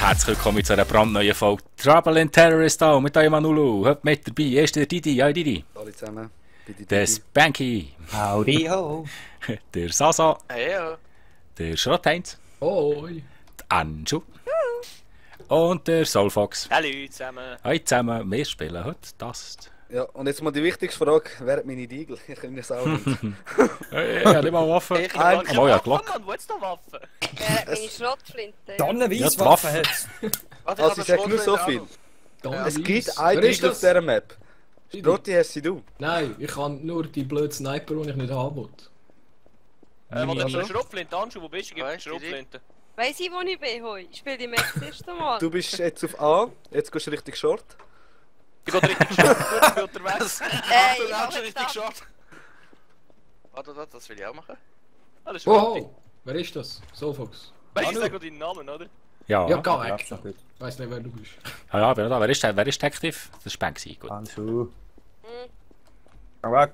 Herzlich willkommen zu einer brandneuen Folge Trouble in Terrorist auch mit eurem Manulu. Heute mit dabei ist der Didi, ja Didi. Alle zusammen. Der Spanky. Howdy ho. Der Sasa. Heyo. Der Schrottheinz. Hoi. Der Anju. Und der Soulfox. Hallo zusammen. Hallo zusammen, wir spielen heute Dust. Ja, und jetzt mal die wichtigste Frage: Wer hat meine Diegel? Ich kann das auch nicht. Ja, nicht mal Waffen. Ich habe Oh ja, Glock. Mann, wo jetzt noch Waffen? Wer hat meine Schrottflinte? Tonnenweise Ja, Waffen hat's. Warte, Also, ich sage nur so viel. Es gibt ein Diegel auf dieser Map. Sprotti, hast du? Nein, ich kann nur die blöden Sniper, die ich nicht haben will. Warte, eine Schrotflinte, Anschu, wo bist du? Gib mir eine Schrotflinte. Weiss ich, wo ich bin heute? Ich spiele die Map das erste Mal. Du bist jetzt auf A, jetzt gehst du richtig short. Ich gehe richtig short, ich bin unterwegs. Ich Du hab läufst richtig gedacht. short. Warte, das will ich auch machen. Alles Oh, Schrotti. wer ist das? Soulfox. Weißt du, ich sage deinen Namen, oder? Ja, Ja, ja, geh Ja, weg. ist doch gut. Ich weiss nicht, wer du bist. ja, wer da? Wer ist aktiv? Das ist Spanky, gut. Anzu. Hm. Komm weg.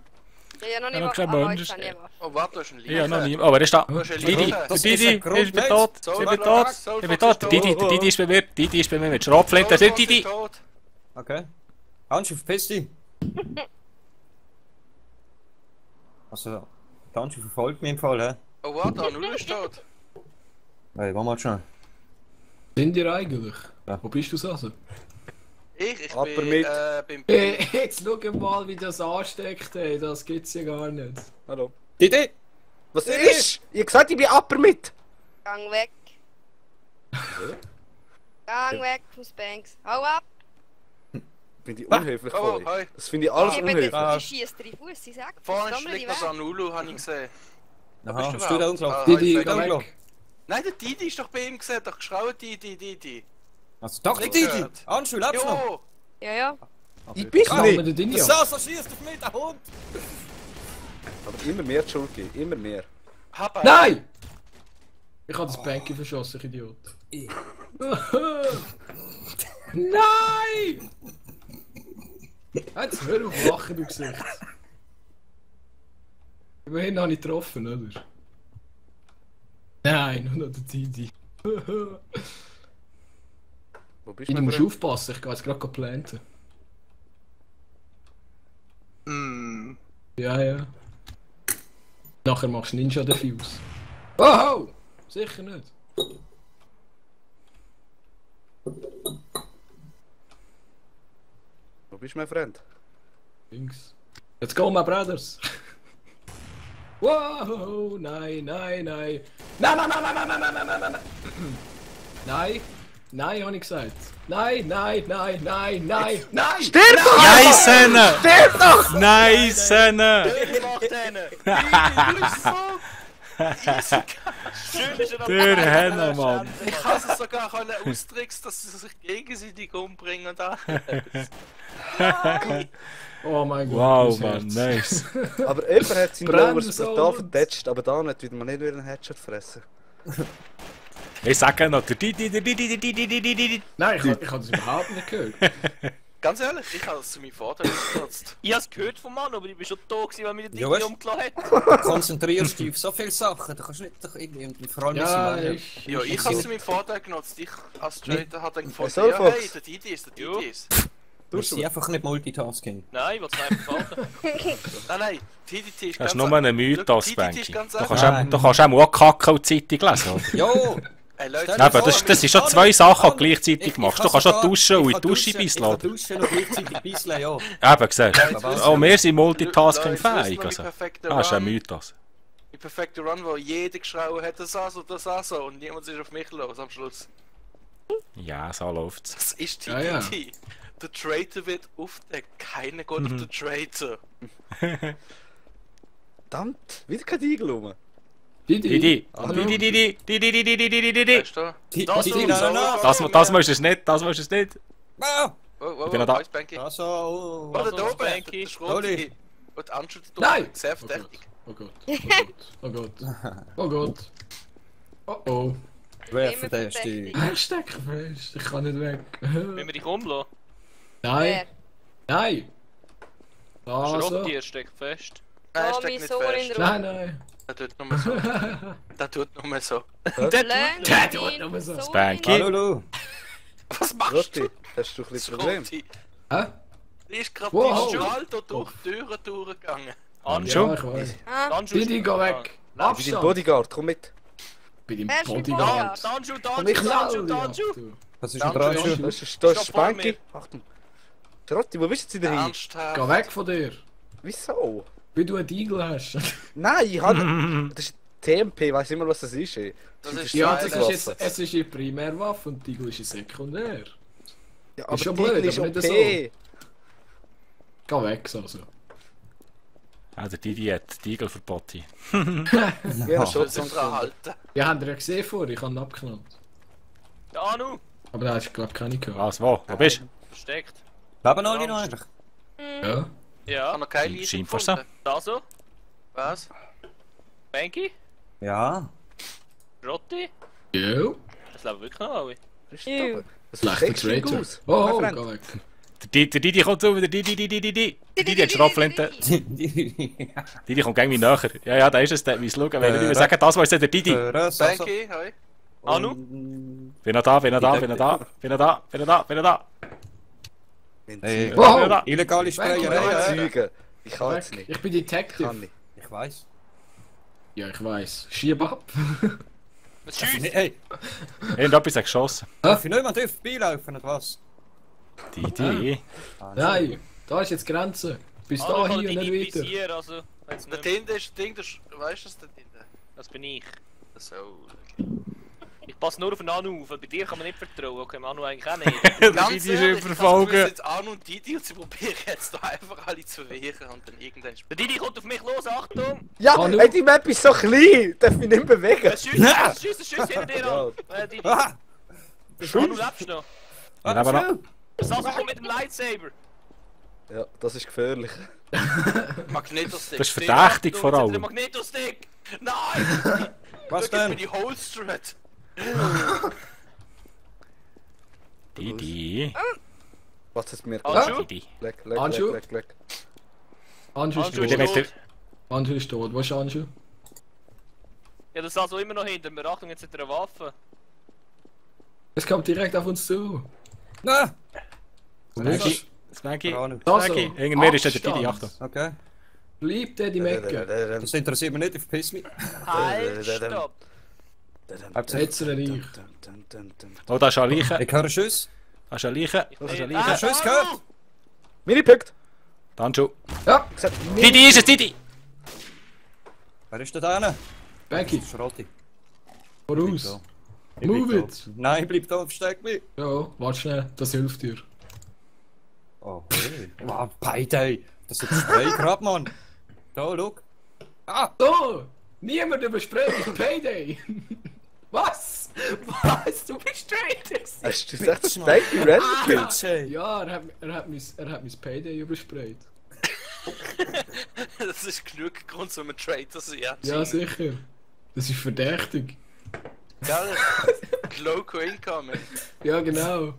Ich habe noch Ja, nicht kein mal Mensch. Oh, warte, du hast einen Liefer. Ja, noch nie. Oh, wer ist da? Du hast einen Didi, Liefer. der Didi, ich bin Grundweg. tot, ich bin tot, ich bin tot. Der Didi ist bei mir, Didi ist bei mir mit Schrotflinte, das ist Didi. Tot. Okay. Handschuh, verpiss dich. Also, der Handschuh verfolgt mich im Fall, hä? Oh, warte, Null ist tot. Hey, mach mal schnell. Sind ihr eigentlich? Ja. Wo bist du, Sasa? Ich Aber bin mit. beim Jetzt schau mal, wie das ansteckt, ey. Das gibt's ja gar nicht. Hallo. Didi! Was ist? Ich hab gesagt, ich bin Upper mit. Gang weg. Gang weg von Spanks. Hau ab. Bin ich unhöflich Oh, von hi. euch? Das finde ich alles unhöflich. Ich schieße 3 Fuß, ich sag. Vorne Sammle die liegt noch weg. Anulu, habe ich gesehen. Aha, bist hast du da überhaupt? umgelaufen? Ah, Didi, ich sag geh weg. weg. Nein, der Didi ist doch bei ihm gesehen, doch geschrauen Didi. Also, doch, Nicht Didi! gehört. Handschuh, lebst du noch? Jo! Ja. Ich bin Kann man nicht. den Ding Der ja? Sasa schießt auf mich, der Hund! Aber immer mehr die Schuld geben, immer mehr. Hab einen. Nein! Ich hab das Spanky verschossen, ich Idiot. Nein! Jetzt hör auf lachen, du Gesicht. Immerhin habe ich getroffen, oder? Nein, nur noch der Didi. Wo bist Du mein musst Freund? aufpassen, ich gehe jetzt gerade planten. Mm. Ja. Nachher machst du Ninja Defuse. Oh! Sicher nicht. Wo bist mein Freund? Links. Let's go, my brothers! Wow! Nein! Nein! Nein, habe ich gesagt. Nein! Stirb doch! Nice, Henne! Stirb doch! Nice, Henne! Ich mach den! Du bist so... Easy. Schön ist er noch Der dabei. Henne, Mann! Ich kann es sogar austricksen, dass sie sich gegenseitig umbringen und alles. Oh mein Gott. Wow, mein Mann, Herz. nice. Aber jemand hat seinen Brand Lowers so brutal und- vertätscht, aber da nicht, weil man nicht wieder einen Headshot fressen. Ich sage noch, der Didi. Nein, ich habe das überhaupt nicht gehört. Ganz ehrlich, ich habe es zu meinem Vorteil genutzt. Ich habe es gehört vom Mann, aber ich bin schon da gewesen, weil mir der Ja, Digi weißt- umgelassen hat. Konzentrierst dich auf so viele Sachen, da kannst du nicht doch irgendwie... Und vor allem Ja, müssen wir- Ja, ich habe es zu meinem Vorteil genutzt. Ich als Trader habe dann gefunden, so, ja, Fox. hey, der Didi ist. Wir sind einfach nicht Multitasking. Nein, ich will es einfach behalten. Nein, TDT ist Das ist ganz... nur ein Mythos, TDT Spanky. ist ganz Du einfach. kannst auch Kacken und Zeitung lesen, oder? Jo! Hey, Leute, Stell dir Eben, vor, das sind schon zwei Sachen, die du gleichzeitig machst. Du kannst auch duschen und in die Dusche Ich beißen, kann oder? duschen und gleichzeitig beißen, ja. Eben, siehst du. Auch wir sind multitasking-fähig, Leute, also. perfekte Ah, ist ein Run. Mythos. Die perfekte Run, wo jeder geschrauen hat, das so und niemand ist auf mich los am Schluss. Ja, so läuft's. Das ist Ja, ja. TDT. Der Traitor wird aufgedeckt, keiner geht auf den Traitor. Verdammt, wieder kein Diegel rum. Didi. Hallo. Didi. Weißt du? Das Didi, so, nein, so, nein. Das musst du es nicht, das musst du es nicht. Ah! Oh, Ich bin noch da. da. Spanky. Also, oh, Warte, oh, da oh. oben, Spanky. der Schroti. Oli. Und Anschu da Nein! oben, sehr verdächtig. Oh Gott. Oh Gott. Oh Gott. Oh oh. Wer Immer verdächtig? verdächtig. Ich stecke fest. Ich kann nicht weg. Wenn wir dich umlassen. Nein. Nein. Also. Schrotti, er steckt fest. Nein, er Oh, steckt mein nicht Sohn in fest. der Nein. Der tut nur so. Der tut nur so. Lernt Der tut ihn nur so. so Spanky. in- Hallo, Lu. Was machst Rotti, du? hast du ein bisschen Problem? Scotty, Hä? die ist gerade Wow. die Strahl da durch die Türen durchgegangen. Anju? Ja, ich weiß. Ah, Didi, geh weg! Bei deinem Abstand! Bodyguard, komm mit. Bei deinem Wer ist mein Bodyguard. Danju, Komm, ich Danju, Ja, Danju! du. Was ist Danke, denn dran? Danke. Schu? Da ist Stopp Spanky. vor Achtung. Rotti, wo bist du denn hin? Ernsthaft? Geh weg von dir! Wieso? Wie du einen Igel hast. Nein, ich habe... Das ist TMP, weiss immer was das ist. Ey. Das ist Ja, geil. das ist jetzt, es ist eine Primärwaffe und die Igel ist eine Sekundär. Ja, Ist schon die blöd, ist aber nicht OP. Geh weg, also. Ah, der Didi hat die Igel verboten. Ja, schon Das ist halten. Ja, habt ihr ja gesehen vorher, ich habe ihn abgeknallt. Ja, Anu, Aber da hast du glaube ich keine gehört. Was, wo bist du? versteckt. Leben alle noch eigentlich? Ja? Ich habe noch keine Leiche Scheint fast gefunden. Da so? Was? Banky? Ja. Rotti? Ja? Das leben wirklich noch alle. Das Ew. Schlechter sechst du Traitor. aus? Oh, Mein oh, Freund. geh weg. Der Didi kommt zu, der Didi hat Schrapflinte. Didi kommt gegen mich näher. Ja, ja, da ist es, der muss schauen. Wenn ich nicht mehr sagen, das war jetzt der Didi. Banky, hoi. Anu? Bin noch da. Hey, Wow! illegale Sprayerei. Züge. Ich kann jetzt Weg. nicht. Ich bin Detective. Kann nicht. Ich weiß. Ja, ich weiß. Schieb ab. Was schießt? Hey, Irgendetwas hat geschossen. darf ich nicht mehr vorbeilaufen oder was? Didi. Nein, da ist jetzt die Grenze. Bis da hier und nicht weiter. Visier, also. Wenn's Der nicht... Tinte ist Ding, weißt du das, der Tinte? Das bin ich. So. Ich passe nur auf den Anu auf, weil bei dir kann man nicht vertrauen. Okay, Anu eigentlich auch nicht. Der Ganz Didi ist ehrlich, ich überfolgen. jetzt Anu und Didi und sie probieren jetzt da einfach alle zu wehren und dann irgendwann... Der Didi kommt auf mich los, Achtung! Ja, Anu. ey, die Map ist so klein, darf ich nicht bewegen. Es schießt hinter dir an! Didi. Ah! Anu, lebst noch? Ja, aber noch. Sasu kommt mit dem Lightsaber! Ja, das ist gefährlich. Magnetostick. Das ist verdächtig vor Der allem. Magnetostick! Nein! Was Schau, gib mir denn? die Holstred! Didi. Was ist mir Anju? Didi. Leck. Anju? Anju ist Anju Mit dem tot. hat der... Anju ist tot. Wo ist Anju? Ja, das Sasu immer noch hinter mir. Achtung, jetzt hat er eine Waffe. Es kommt direkt auf uns zu. Na! Wo ist Snaggy. Keine Ahnung. Da Snaggy. so. Irgendwer ist der Didi, Abstand. Achtung. Okay. Bleib der die Mecke. Das interessiert mich nicht, ich verpiss mich. Halt, stopp! Jetzt ich. Oh, da ist eine Leiche. Ich höre Schuss. Da ist eine Leiche. Da ist eine Leiche. Hast du Schuss gehört? Mini-Punkt. Danju. Ja, Didi ist es, Didi! Wer ist da hinten? Becky, Das ist Rotti. voraus. Ich bleib Move da. it. Nein, bleib da, versteck mich. Ja, warte schnell, das hilft dir. Oh, hey. Wow, Payday. Das ist ein Spray gerade, Mann. Da, schau. Ah! Oh! Niemand überspricht Payday! Was? Was? Du bist Traitors! Hast du gesagt, Spike random kills? Ja, er hat mein Payday übersprayt. Das ist genug Grund, so einen Traitor zu sein. Ja, sicher. Das ist verdächtig. Geil. Loco incoming. Ja, genau.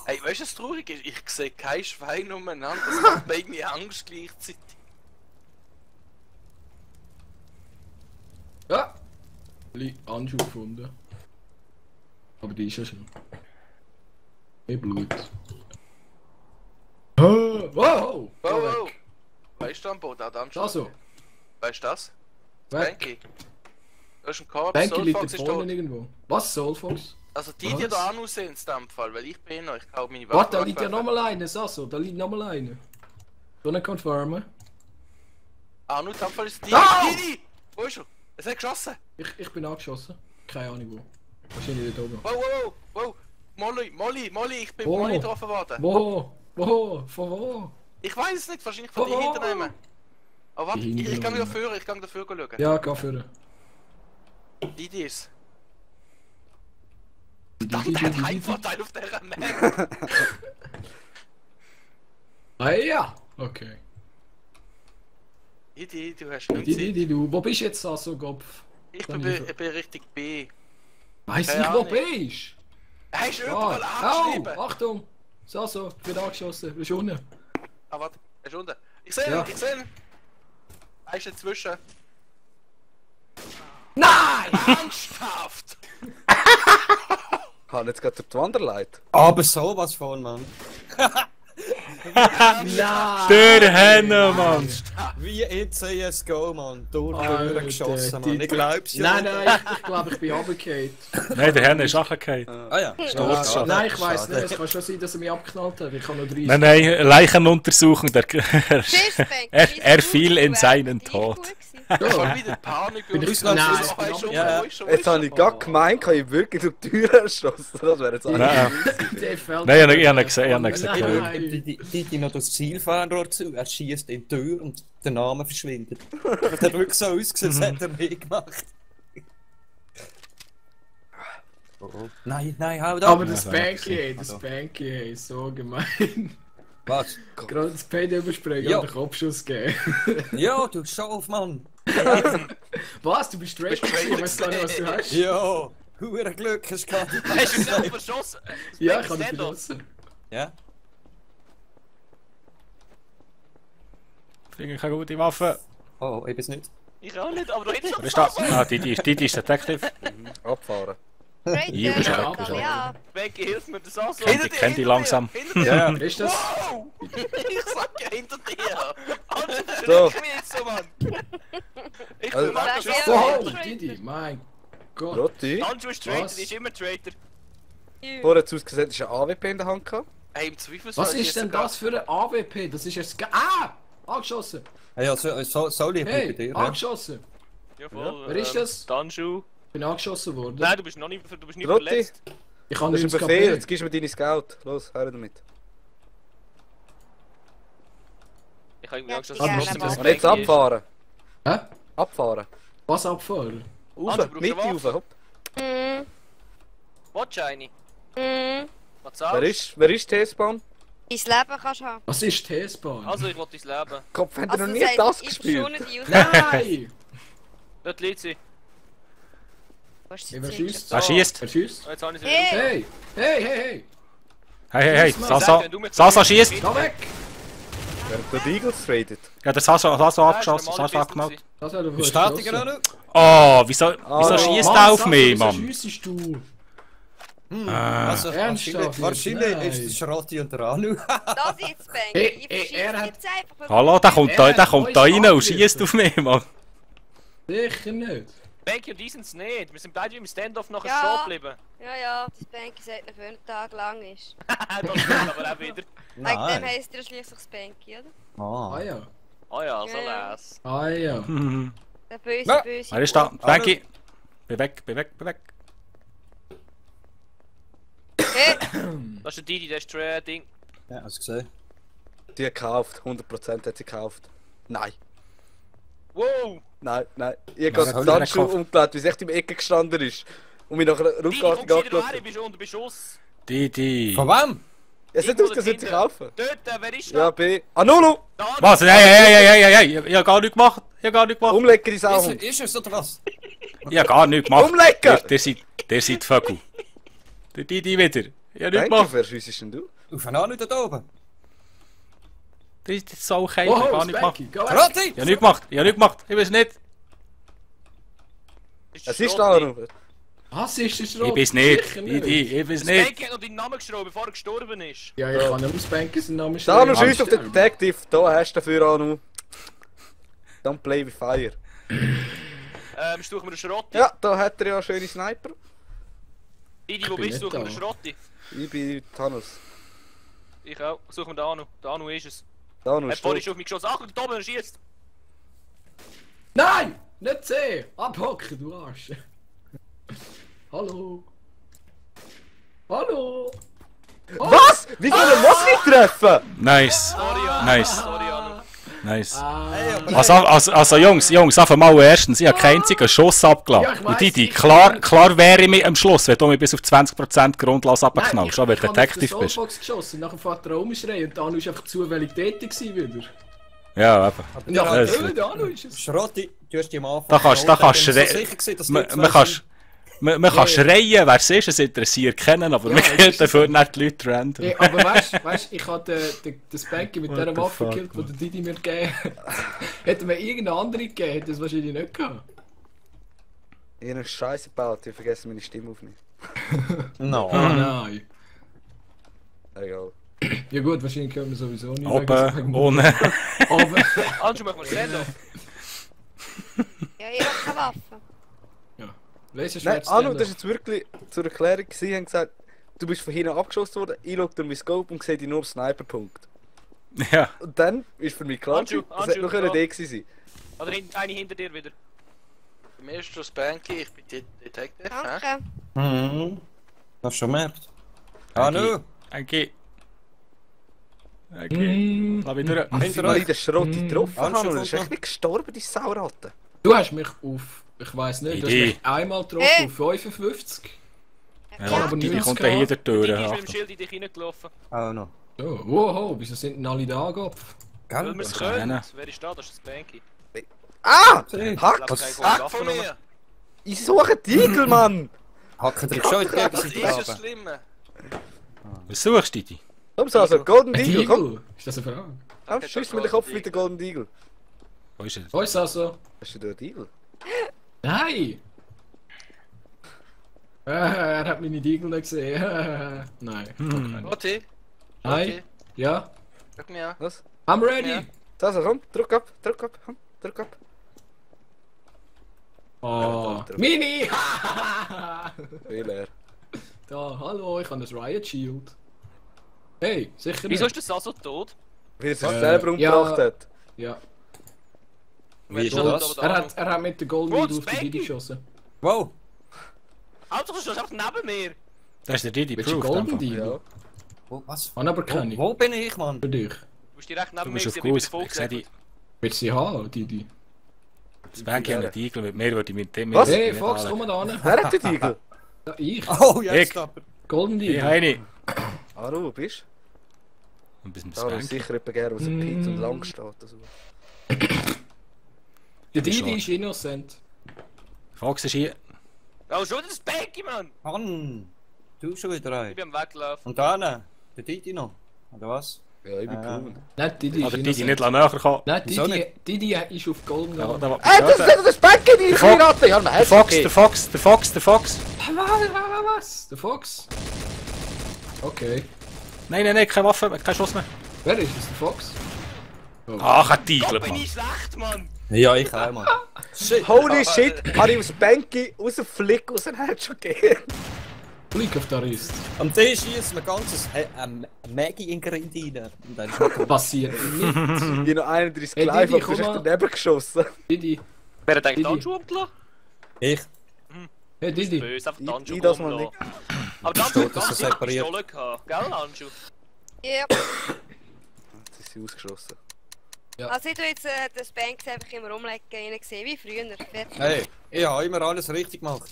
Ey, weißt du, was traurig ist? Ich sehe kein Schwein umeinander. Das macht mir irgendwie Angst gleichzeitig. Ja! Anju gefunden. Aber die ist ja schon. Hey, Blut. Oh, wow! Wow, wow. Weißt du am Boot? Dann schon. Also, Weißt du das? weg. Banky. Du hast einen Korb, Banky liegt Soulfox da ist vorne tot. irgendwo. Was, Soulfox? Also die, Was? die da auch noch sind in dem Fall, weil ich bin noch, ich kaufe meine Waffe. Warte, da liegt ja nochmal eine, Sasso. Da liegt nochmal eine. Don't confirmen. Ah, nur in dem Fall ist es die. Ah! Didi! Wo ist er? Es hat geschossen! Ich bin angeschossen. Keine Ahnung wo. Wahrscheinlich dort oben. Wow, wow, wow, wow! Molly, ich bin Wo? Molly getroffen worden. Wo? Wo? Von wo? Ich weiß es nicht, wahrscheinlich von Wo? dir hinternehmen. Aber warte, Die ich gehe hinternehmen. dafür, schauen. Ja, geh für. Didi ist. Verdammt, der hat Heimvorteil auf dieser Map. Ah ja! Okay. Didi, du hast nichts Zeit. Du, wo bist du jetzt, Sasso, Kopf? Ich bin richtig B. Weiss Keine ich, wo Ahnung. bist? Er ist du? überall Au! angeschrieben. Achtung! Sasso, ich bin angeschossen. Du bist unten. Ah, warte, er ist unten. Ich sehe ihn, Ja. Er ist dazwischen. Nein! Ernsthaft! Habe jetzt gerade die Wanderleit. Aber sowas von, Mann. Der Henne, Mann! Wie in CSGO, Mann. Alter, Durchgeschossen, Mann. die- Ich glaub's ja. Nein, nicht. nein, ich glaube, ich bin runtergefallen. Nein, der Henne ist angefallen. Ah ja. Ja, nein, ich weiss nicht, es kann schon sein, dass er mich abgeknallt hat. Ich habe noch 30. Nein, Leichenuntersuchung. Tschüss, Spanky. Er fiel in seinen Tod. Ich hab wieder Panik. Bin ich Nein, Nein. Ja. Jetzt habe ich gerade gemeint, kann ich wirklich durch die Tür erschossen. Das wäre jetzt Nein, Der fällt- nein, ich habe ihn gesehen. Nein. Die noch das Zielfernrohr zu, er schießt in die Tür und der Name verschwindet. Das hat wirklich so ausgesehen, das hat er nie gemacht. Oh. Nein, hau da! Aber das Spanky, hey, so gemein. Was? Gerade das PD überspringen Ja. und den Kopfschuss geben. Ja, du Schauf, Mann! Was? Du bist straight gewesen, ich weiß gar nicht, was du hast. Ja! Hure Glück, hast du gehabt. Hast du selber verschossen? Ja, ich habe dich Stand-off. verlassen. Ja? Ich finde keine gute Waffe. Oh, ich bin's nicht. Ich auch nicht, aber du hättest Wer ist da? Ah, die ist Detective. abfahren. Ja, bist Ja, du ja. Becky, hilf mir das auch so. Kennt die langsam. Hinter dir! Ja. Wer ist das? Wow! Ich sag ja hinter dir! Alter, So. verreck mich jetzt so, Mann! Ich Also- bin Markus Ja, auch Oh, Traitor. Didi, mein Gott. Rotti, Anju ist Traitor, Was? die ist immer Traitor. vorher hat es ausgesehen, dass du eine AWP in der Hand gehabt. Hey, im Zweifelsfall Was ist jetzt denn sogar- das für ein AWP? Das ist erst... Ah! Angeschossen! Hey, also, soll ich bei Hey, dir? Ja? angeschossen! Ja, voll, Wer ist das? Danju. Bin angeschossen worden. Nein, du bist noch nicht, du bist nicht Rotti, verletzt. Ich habe das ist nicht ein Befehl, jetzt gibst du mir deine Scout. Los, her damit. Ich habe irgendwie Ja, Angst, dass die es gerne trotzdem mal. das Und jetzt Becky ist. abfahren. Hä? Abfahren. Was abfahren? Rauf, Anju, brauchst du Mitte eine rauf, Waffe? hopp. Mhm. Watch eine. Mhm. Was Wer sagst wer ist T-Spawn? Dein Leben kannst du haben. Was ist T-Spawn? Also, ich will dein Leben. Kopf, hat er Also, noch nie sagt, das ich gespielt? verschone dich aus. Nein! Dort liegt sie. Was ist Wer das schießt? Wer schießt? Wer schießt? Oh, jetzt habe ich sie Hey! Hey! Hey! Hey. Sasa. Sasa schießt. Geh weg! Während der Eagles tradet. Ja, der Sasa abgeschossen. Sasa abgeknallt. Das hat er Bestätigen auch noch? Oh, wieso schießt er auf mich, Mann? Schiessest du? Also, Ernsthaft wahrscheinlich jetzt? Nein. ist es Schrotti und der Anu. Das jetzt, Spanky. Hey, Ich er verschieße hat- jetzt einfach. Hallo, der kommt da rein und schießt auf mich, Mann. Sicher nicht. Becky und die sind es nicht. Wir sind beide im Standoff nachher Ja. stehen geblieben. Ja, das Spanky seit noch 5 Tage lang ist. Das stimmt aber auch wieder. Wegen dem heisst er schliesslich Spanky, oder? Ah ja. Oh ja, so Ja. les. Ah ja. Der böse, Ja. böse. Wer ist da? Becky. Bin weg. Hey, Das ist der Didi, das ist Ding. Ja, hast du gesehen? Die hat gekauft. 100% hat sie gekauft. Nein. Wow! Nein. Ich hab Was gerade soll den der Handschuh gekauft? umgelegt, wie es echt im Ecke gestanden ist. Und mich nachher Didi, komm rückwärtig wieder angeschaut her, hat. bist unter Beschuss. Die. Von wem? Es hat Irgendwo ausgesehen, sie dahinter. kaufen. Dort, wer ist Ja, da? B. Anulu! Da, Was? Hey. Ich hab gar nichts gemacht. Umlecken die Sau. Ist es oder was? Ich hab gar nichts gemacht. Umlecken! Der seid Vögel. Der Didi wieder. Ich hab nichts Danke, gemacht. wer schiessest denn du? Auf einen Anu da oben. Das ist so okay. Ich hab Oh, gar nichts gemacht. Spanky, geh weg! Schrotti! Ich hab nichts gemacht. Ich weiß nicht. Es ist da, Anu. Was ist das Ich weiß nicht. Didi, ich weiß nicht. Spanky hat noch deinen Namen geschrieben, bevor er gestorben ist. Ja, ich kann nicht um Spanky seinen Namen Da, Anu, schreiben. schießt auf den Detective. Da hast du dafür, Anu. Don't play with fire. Suchen wir einen Schrotti. Ja, da hat er ja einen schönen Sniper. Didi, wo bin bist du? nicht Suchen wir einen da. Schrotti. Ich bin Thanos. Ich auch. Suchen wir den Anu. Der Anu ist es. Da, Anu Er ist hat vorhin tot. schon auf mich geschossen. Ach, da oben, er schießt. Nein! Nicht sehen! Abhocken, du Arsch! Hallo! Hallo! Was? Wie soll er was nicht treffen? Nice. Sorry, Anu. Nice. Sorry, Anu. Nice. Ah, Also Jungs, einfach mal erstens, ich habe keinen einzigen Schuss Ja, abgelassen. ich Und weiss, Didi, ich- klar wäre ich mir am Schluss, wenn du mich bis auf 20% grundlos abknallst, schon wenn du Detective bist. Ich habe geschossen, nachher fährt der rumschreien und der Anu war einfach zufällig tätig gewesen wieder. Ja, eben. Und nachher, das- der Anu ist es. Schrotti, du hast dich am Anfang... Da kannst ich bin schreien. so sicher gewesen, dass Man du man kann Ja. schreien, wer es ist, es interessiert keinen, aber Ja, man es kennt ist dafür so. nicht die Leute random. Hey, aber weißt ich habe den Spanky mit What dieser the Waffe fuck, gekillt, die der Didi mir gegeben hat. Hätte mir irgendeine andere gegeben, hätte es wahrscheinlich nicht gehabt. Ich habe Scheiße gebaut, ich vergesse meine Stimme aufnehmen. No. Oh nein. Egal. Ja gut, wahrscheinlich können wir sowieso nicht Oben, ohne. Aber... Anju, machen wir Redo. Ja, ich habe keine Waffe. Ja. Nein, Laserschwert Anu, das war jetzt wirklich zur Erklärung. Sie haben gesagt, du bist von hinten abgeschossen worden, ich schaue durch mein Scope und sehe dich nur Sniper-Punkt. Ja. Und dann ist für mich klar, Anju, das hätte noch Anju, eine Idee gewesen sein. Oder eine hinter dir wieder. Bei mir ist schon Spanky, ich bin Detective. hä? Danke. Hm. Hast du schon gemerkt? Ah, nö. Okay. Okay. Lass mich durch. Wenn wir in den Schrott getroffen Anju, haben, kommt dann ist echt noch. nicht gestorben, die Sauratte. Du hast mich auf... Ich weiß nicht, du hast Idee. mich einmal getroffen auf 55. Ja, aber die nichts kommt dann hier durch die Die Tür. ist mit dem Achtung. Schild in dich reingelaufen. Auch noch. Oh, wow, wieso sind denn alle da, Kopf? Weil Gell? wir es das können. rennen. Wer ist da? Das ist das Banky. Ah! Hey. Hack! Ich glaube, keine Weg Waffe von rum. mir! Ich suche die Igel, Mann! Hacken dich schon in die Das Gegenseitig ist das runter. Schlimme! Was suchst du, Didi? Komm, Sasa, Golden Ein Eagle, komm! Igel? Ist das eine Frage? Komm, schieß mir den Kopf mit dem Golden Eagle. Wo ist er? Wo ist das so? Hast du da einen Eagle? Nein! Er hat meine Igel nicht gesehen. Nein. Rotti? Nein? Ja? Schau mir an. Was? I'm ready! Ja. Sasa, komm, drück ab, komm, drück ab. Oh, Ja, Mini! Fehler. Da, hallo, ich habe ein Riot Shield. Hey, sicher Wieso nicht. ist der Saso tot? Wie er sich Äh, selber umgebracht ja. hat. Ja. Wie Wer das? tot, aber der Er hat mit der Golden Wo, Eagle auf die Spanky? Didi geschossen. Wow. Hauptsache, du stehst einfach neben mir. Das ist der Didi Willst du Proof. Golden Golden Eagle? Ja. Wo, was? Habe aber keine. Wo bin ich, Mann? Für dich. Du bist direkt neben Du mir, bist auf gewesen, wie Gruß. bei der Ich sehe die. Willst du sie haben, Didi? Das Banky hat einen Igel. Mit mir würde ich mit dem. Was? Hey, Fox, komm mal da hin. Wer hat den Eagle? Ja, ich. Oh, jetzt Ich. aber. Golden Ich Eagle. habe eine. Aro, wo bist Und bis zum du? Aro, Banky. sicher jemand gerne, was ein Pizza und lang steht. Also. Der Didi schon. ist innocent. Fox ist hier. Oh, schon das Banky, Mann! Mann. Du schon wieder Ich rein. bin am Weglaufen. Und dann? Der Didi noch. Oder was? Ja, ich bin Ah. cool. Nicht Didi ist Aber Didi innocent. nicht näher kommen. Nein, Wieso Didi ist auf Golden Da, gegangen. da, Ey, das ist das Becken, die Fox. Ratte! Ja, nein, der Fox. Was? Der Fox? Okay. Nein, keine Waffe, kein Schuss mehr. Wer ist es? Der Fox? Ach, ein Igel, Gott, bin Mann. ich schlecht, Mann! Ja, ich auch, Mann. Shit. Holy shit, habe ich aus Banky aus dem Flick aus dem Herz schon gegeben. Blick auf der Rist. Und der schießt mir ganzes Maggie-Ingredient rein. Und dann ist er Passiert nicht. Ich noch 31 Hey, live, Didi, aber du komm hast mal. daneben geschossen. Didi. Wer hat eigentlich die Didi. Handschuhe umgelassen? Ich. Hey Didi. Böse, einfach die Ich Handschuhe das mal umgelassen. Aber die Handschuhe Steht das so ganz sicher separiert? Pistolen gehabt. Gell, Handschuhe? Ja. Jetzt ist sie ausgeschlossen. Ja. Also ich tue jetzt das Banks einfach immer umlegen, rein gesehen, wie früher. Fertig. Hey, ich habe immer alles richtig gemacht.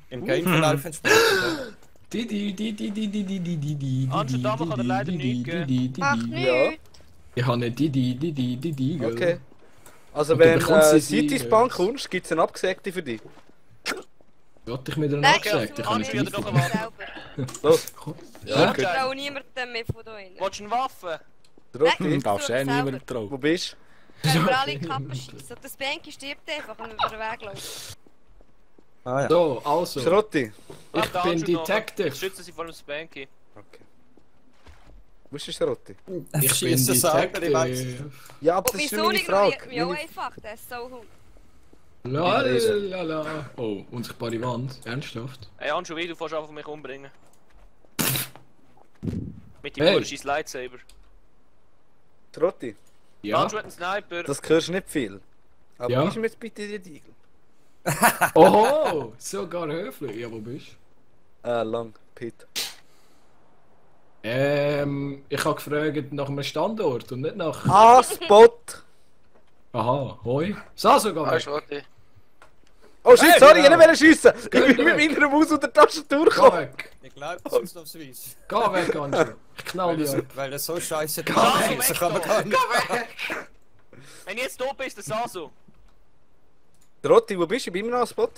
Im Gameverlauf entsprechend. Didi. Handschuhe da kann er leider nicht geben. Mach Ja. nichts. Ich habe nicht Didi. Okay. Also Und du wenn bekommst sie Cities nie, Bank ja. kommst, gibt es eine Abgesägte für dich. Wollte ich mir dann Nein, abgesagt? Ich kann nicht Handschuhe gleich. oder doch eine Waffe? Los, Ja? Ich traue niemandem mehr von da rein. Willst du eine Waffe? Rotti, Nein. Darfst du eh niemandem wo trauen. bist Wenn wir alle in die Kappe schießen. Und das Banky stirbt einfach, wenn wir über den Weg laufen. Ah ja. So, du? also. Schrotti. Ah, Ich der bin Handschuhe noch. Detective. Schützen sie vor dem Spanky. Okay. Wo ist der Schrotti? Ich bin schieße selber, ich weiss. Detective. Ja, aber Und das ist wieso nicht meine ignoriert Frage. mich auch Meine- einfach? Der ist so hund. Lalalala. Oh, unsichtbare Wand. Ernsthaft? Ey, Handschuhe, wie du fährst einfach mich umbringen. Mit dem Hey. scheiß Lightsaber. Schrotti, Ja. Handschuhe hat einen Sniper. das hörst du nicht viel. Aber Ja. gibst mir jetzt bitte die Igel? Oho, sogar höflich. Ja, wo bist du? Lang, Pit. Ich habe gefragt nach einem Standort und nicht nach... Ah, Spot! Aha, hoi. Saso, geh Weißt weg. du, Rotti? Oh shit, Hey, sorry, ich genau. wollte schiessen! Ich Geh bin mit weg. meiner Maus unter der Tastatur Geh gekommen! weg. Ich glaube, das ist ausnahmsweise. Geh weg, Anjo. Ich knall dich ab. Weil das so scheiße Geh ist, so weg kann man da. gar nicht. Wenn ich jetzt tot bin, ist der Saso. Rotti, wo bist du? Ich bin immer noch am Spot.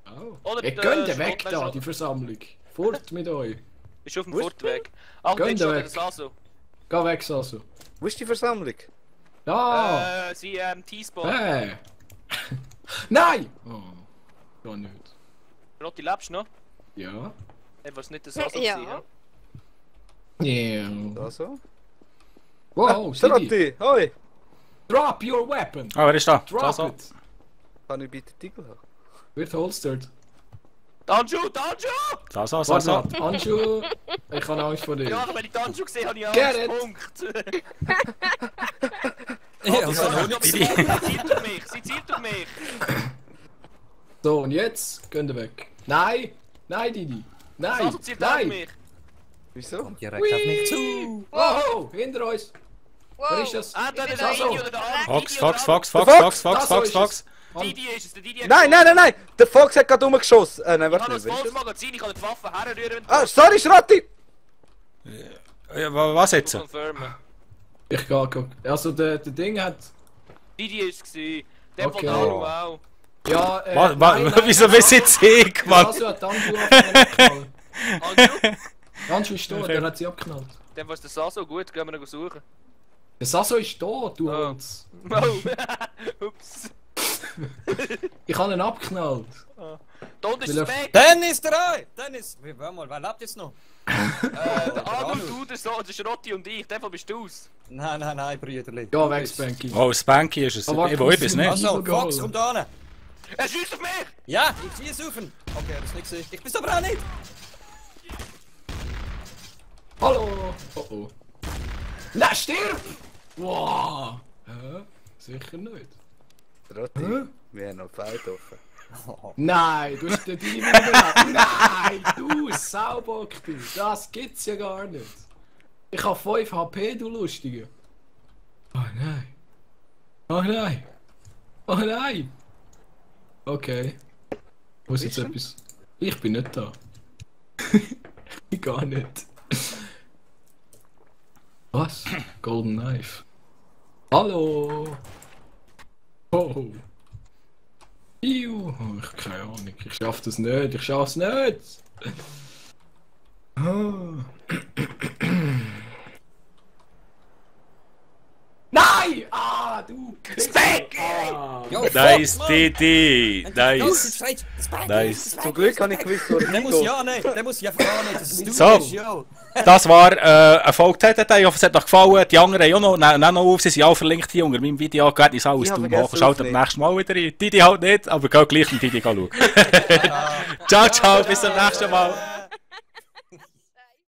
Oh. Oder Ihr der könnt Schrott- weg da, Schrott- die Versammlung. Fort mit euch. Bist du auf dem Wo ist Fortweg? Ach, Geh bin da schon weg. der Saso. Geh weg, Saso. Wo ist die Versammlung? Da! Sie, T-Spot. Nein! Oh, gar nicht. Rotti, lebst du noch? Ja. Ey, was nicht das Sasso Ja. gewesen, Yeah. Da so. Wow, Sidi. Schrotti, hoi! Drop your weapon. Ah, wer ist da? Drop Da so. it. Kann ich bitte Titel haben? Wird holstered. Danju, Danju! Da so, so, Warte so. mal, Anschu. Ich habe Angst vor dir. Ja, wenn ich Danju gesehen habe, ich Get Angst. it. Punkt. Ja, so Sie zielt auf mich, sie zielt auf mich. So, und jetzt gehen wir weg. Nein! Nein, Didi! Nein! Sasso zielt auf Nein! mich. Wieso? direkt auf mich zu. Oh, hinter uns! Wow. Wer ist das? Entweder bin der da Didi oder der andere. Fox, Didi oder Fox, der Fox, Der Fox, Fox! Fox, Fox, Da so Fox, ist Fox. andere. Didi ist es, der Didi hat Nein, nein, nein, nein! Der Fox hat gerade rumgeschossen! Nein, Ich warte habe ein nicht, wer ist volles das? Magazin, ich kann die Waffe herrühren. Ah, sorry, Schrotti! Ja, was jetzt? Confirmen. Ich gehe. Also, der Ding hat. Didi ist es gewesen. Der Okay. von Daru auch. Ja, Wieso wissen jetzt ich, Mann? Also hat Anschu abgeknallt. Anju, Anschu ist tot, der hat sie abgeknallt. dann war es der Sasso gut, gehen wir ihn suchen. Der Sasso ist tot, du Ah. Holz. Oh, ups. Ich habe ihn abgeknallt. Da unten ist Will das er- Back. Dennis 3! Dennis! Warte mal, wer lebt jetzt noch? Der Anu, Anu. du, der Schrotti und ich, der Fall bist du's. Nein, Brüderli. Ja, weg, Spanky. Oh, Spanky ist es. Aber warte, Ich weiß es nicht. Also, Geholt. Fox, komm da hin. Er schießt auf mich! Ja, ich schieße auf ihn. Okay, das ist nicht gesehen. Ich bin's aber auch nicht. Hallo! Oh oh. Nein, stirb! Wow! Hä? Sicher nicht. Schrotti, wir haben noch Feld offen. Nein, du hast den Dini wieder. Nein, du Saubock, du. Das gibt's ja gar nicht. Ich habe 5 HP, du Lustige. Oh nein. Oh nein. Oh nein. Okay. Muss jetzt etwas. Ich bin nicht da. Ich bin gar nicht. Was? Golden Knife. Hallo. Oh. Iu. Oh, ich keine Ahnung. Ich schaff das nicht. Ich schaff's nicht. Ah. Nein! Ah, du Spanky! Jo, Nice, Fox, Mann. Didi. Nice. Nice. Zum Glück habe ich gewusst, wo er Der muss hingeht. ja nicht, der muss ja gar nicht, dass du So. bist, ja. Das war ein Folge-TTT. Ich hoffe, es hat euch gefallen. Die anderen haben auch noch, nehmen noch auf. Sie sind auch verlinkt hier unter meinem Video. Geht ins alles Ich habe Daumen hoch. vergessen Schaut beim aufzunehmen. nächsten Mal wieder rein. Didi halt nicht, aber geht gleich mit Didi schauen. Ciao, ciao. Bis zum nächsten Mal.